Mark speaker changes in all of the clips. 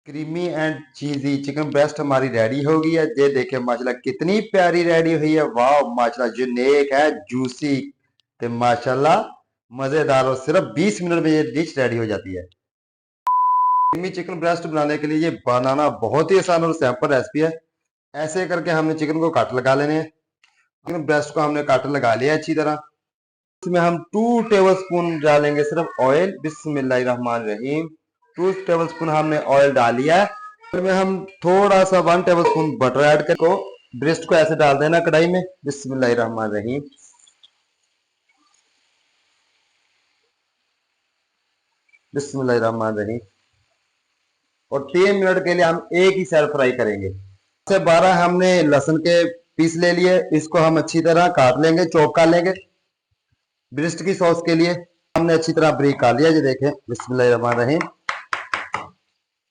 Speaker 1: Creamy and चीजी chicken breast हमारी ready हो गई है। ये देखिए माशाल्लाह कितनी प्यारी रेडी हुई है। वाह माशाल्लाह यूनिक है, जूसी ते माशाल्लाह मजेदार। और सिर्फ 20 मिनट में ये डिश रेडी हो जाती है। क्रीमी चिकन ब्रेस्ट बनाने के लिए ये बनाना बहुत ही आसान और सिंपल रेसिपी है। ऐसे करके हमने चिकन को काट लगा लेने हैं। चिकन ब्रेस्ट को हमने काट लगा लिया अच्छी तरह। इसमें हम 2 टेबल स्पून डालेंगे सिर्फ ऑयल। बिस्मिल्लाहिर्रहमानिर्रहीम। 2 टेबल स्पून हमने ऑयल डाल लिया है। में हम थोड़ा सा 1 टेबल स्पून बटर ऐड कर को ब्रेस्ट को ऐसे डाल देना कढ़ाई में। बिस्मिल्लाहिर्रहमानिर्रहीम। बिस्मिल्लाहिर्रहमानिर्रहीम। और 3 मिनट के लिए हम एक ही साइड फ्राई करेंगे। से 12 हमने लहसुन के पीस ले लिए। इसको हम अच्छी तरह काट लेंगे, चॉप कर लेंगे। ब्रेस्ट की सॉस के लिए हमने अच्छी तरह ब्रीक काट लिया। ये देखें बिस्मिल्लाहिर्रहमानिर्रहीम।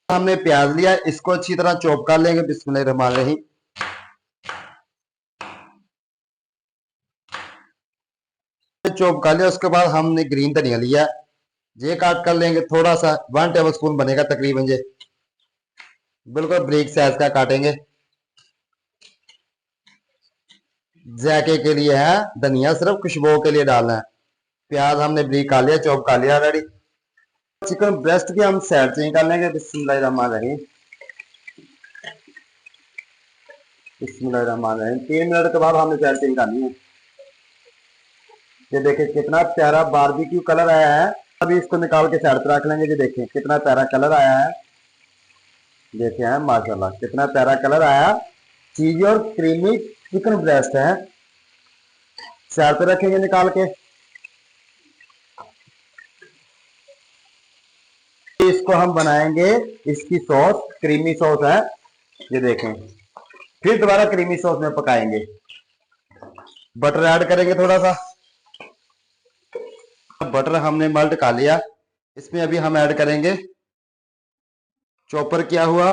Speaker 1: हमने प्याज लिया, इसको अच्छी तरह चॉप कर लेंगे। बिस्मिल्लाहिर्रहमानिर्रहीम। चॉप कर लिया, उसके बाद हमने ग्रीन धनिया लिया, ये काट कर लेंगे थोड़ा सा। 1 टेबल स्पून बनेगा तकरीबन। ये बिल्कुल ब्रीक साइज का काटेंगे। जायके के लिए है, धनिया सिर्फ खुशबू के लिए डालना है। प्याज हमने ब्रीक कर लिया, चॉप कर लिया रेडी। चिकन ब्रेस्ट की हम साइड चेंज कर लेंगे। बिस्मिल्लाहिर्रहमानिर्रहीम। बिस्मिल्लाहिर्रहमानिर्रहीम। 3 मिनट के बाद हमने साइड चेंज करनी है। ये देखिए कितना प्यारा बारबेक्यू कलर आया है। अभी इसको निकाल के साइड पर रख लेंगे। ये देखें कितना प्यारा कलर आया है। देखे हैं माशाल्लाह कितना प्यारा कलर आया। चीजी और क्रीमी चिकन ब्रेस्ट है। साइड पे रखेंगे निकाल के। इसको हम बनाएंगे, इसकी सॉस क्रीमी सॉस है। ये देखें फिर दोबारा क्रीमी सॉस में पकाएंगे। बटर ऐड करेंगे थोड़ा सा। बटर हमने मेल्ट कर लिया। इसमें अभी हम ऐड करेंगे चॉपर किया हुआ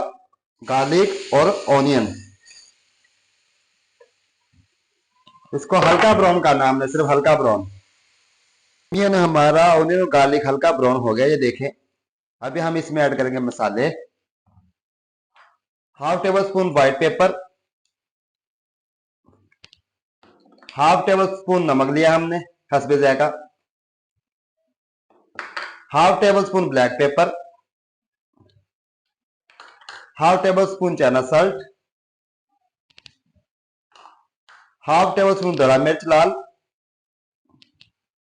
Speaker 1: गार्लिक और ऑनियन। इसको हल्का ब्राउन करना हमने, सिर्फ हल्का ब्राउन। ऑनियन हमारा, ऑनियन और गार्लिक हल्का ब्राउन हो गया। ये देखें अभी हम इसमें ऐड करेंगे मसाले। 1/2 table spoon white paper, 1/2 table spoon नमक लिया हमने हस्बे जायका, 1/2 table spoon black pepper, 1/2 table spoon चना सॉल्ट, 1/2 टेबल स्पून धड़ा मिर्च लाल।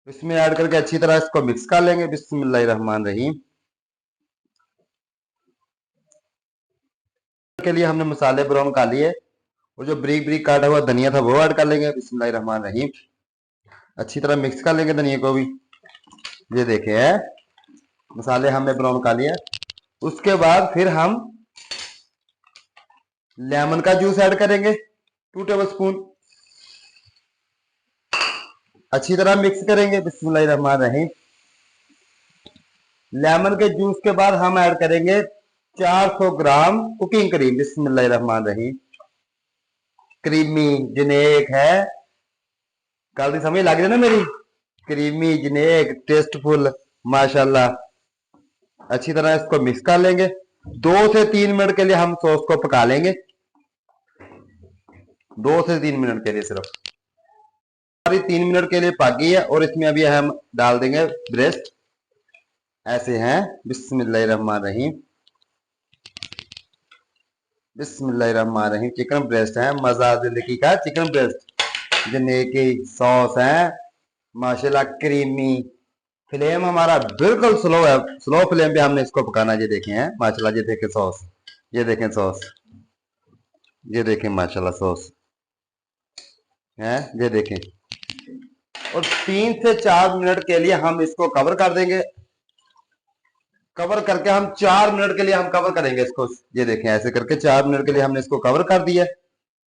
Speaker 1: इसमें ऐड करके अच्छी तरह इसको मिक्स कर लेंगे। बिस्मिल्लाहिर्रहमानिर्रहीम। के लिए हमने मसाले ब्राउन कर लिए और जो ब्रीक ब्रीक काटा हुआ धनिया था वो ऐड कर लेंगे। बिस्मिल्लाहिर्रहमानिर्रहीम। अच्छी तरह मिक्स कर लेंगे धनिया को भी। ये देखे है मसाले हमने ब्राउन कर लिया। उसके बाद फिर हम लेमन का जूस ऐड करेंगे 2 टेबल स्पून। अच्छी तरह मिक्स करेंगे। बिस्मिल्लाहिर्रहमानिर्रहीम। लेमन के जूस के बाद हम ऐड करेंगे 400 ग्राम कुकिंग क्रीम। बिस्मिल्लाहिर्रहमानिर्रहीम। क्रीमी जनेक है, कल की समझ लग रही ना मेरी। क्रीमी जनेक टेस्टफुल माशाल्लाह। अच्छी तरह इसको मिक्स कर लेंगे। 2 से 3 मिनट के लिए हम सॉस को पका लेंगे। 2 से 3 मिनट के लिए सिर्फ। हमारी 3 मिनट के लिए पक गई है और इसमें अभी हम डाल देंगे ब्रेस्ट। ऐसे हैं। बिस्मिल्लाहिर्रहमानिर्रहीम। बिस्मिल्लाहिर्रहमानिर्रहीम। चिकन ब्रेस्ट है, मजा जिंदगी का चिकन ब्रेस्ट। जनेकी सॉस है माशाल्लाह, क्रीमी। फ्लेम हमारा बिल्कुल स्लो है, स्लो फ्लेम पे हमने इसको पकाना। ये देखें हैं माशाल्लाह। ये देखें सॉस, ये देखें सॉस, ये देखें माशाल्लाह सॉस है। ये देखें। और 3 से 4 मिनट के लिए हम इसको कवर कर देंगे। कवर करके हम 4 मिनट के लिए हम कवर करेंगे इसको। ये देखें ऐसे करके 4 मिनट के लिए हमने इसको कवर कर दिया।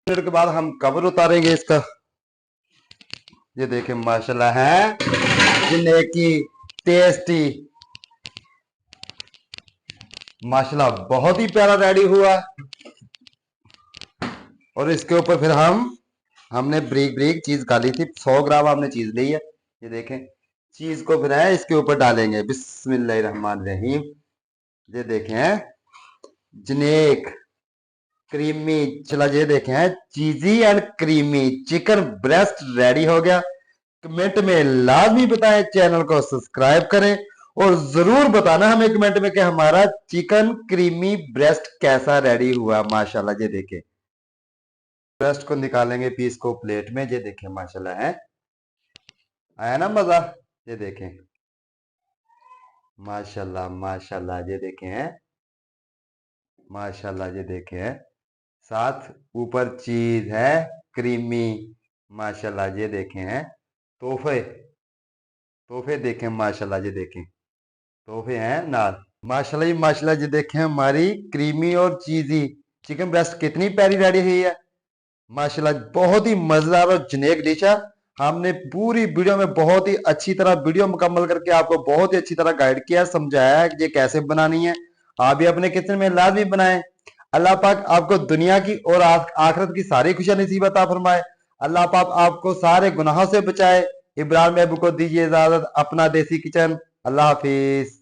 Speaker 1: मिनट के बाद हम कवर उतारेंगे इसका। ये देखें माशाल्लाह है जनेकी टेस्टी माशाल्लाह, बहुत ही प्यारा रेडी हुआ। और इसके ऊपर फिर हमने ब्रीक ब्रीक चीज डाली थी। 100 ग्राम हमने चीज ली है। ये देखें चीज को फिर है इसके ऊपर डालेंगे। बिस्मिल्लाहिर्रहमानिर्रहीम। ये देखें जनेक क्रीमी, चला ये देखें है cheesy and creamy chicken breast ready हो गया। कमेंट में लाजमी बताएं, चैनल को सब्सक्राइब करें और जरूर बताना हमें कमेंट में कि हमारा चिकन क्रीमी ब्रेस्ट कैसा रेडी हुआ। माशाल्लाह ये देखें, ब्रेस्ट को निकालेंगे पीस को प्लेट में, ये देखें माशाल्लाह है, आया ना मजा। ये देखें माशाल्लाह माशाल्लाह, ये देखें है माशाल्लाह, ये देखें है, साथ ऊपर चीज है क्रीमी। माशाल्लाह ये देखें हैं तोहफे, तोहफे देखें माशाल्लाह, ये देखें तोहफे हैं नाल। माशाल्लाह ये माशाल्लाह, ये देखें हमारी क्रीमी और चीजी चिकन ब्रेस्ट कितनी प्यारी रेडी हुई है। माशाल्लाह बहुत ही मजेदार और जनेक डिश है। हमने पूरी वीडियो में बहुत ही अच्छी तरह वीडियो मुकम्मल करके आपको बहुत ही अच्छी तरह गाइड किया, समझाया है कि ये कैसे बनानी है। आप भी अपने किचन में लाजमी बनाएं। अल्लाह पाक आपको दुनिया की और आखिरत की सारी खुशियां नसीब अता फरमाए। अल्लाह पाक आपको सारे गुनाहों से बचाए। इब्राहिम महबूब को दीजिए इजाजत, अपना देसी किचन। अल्लाह हाफिज।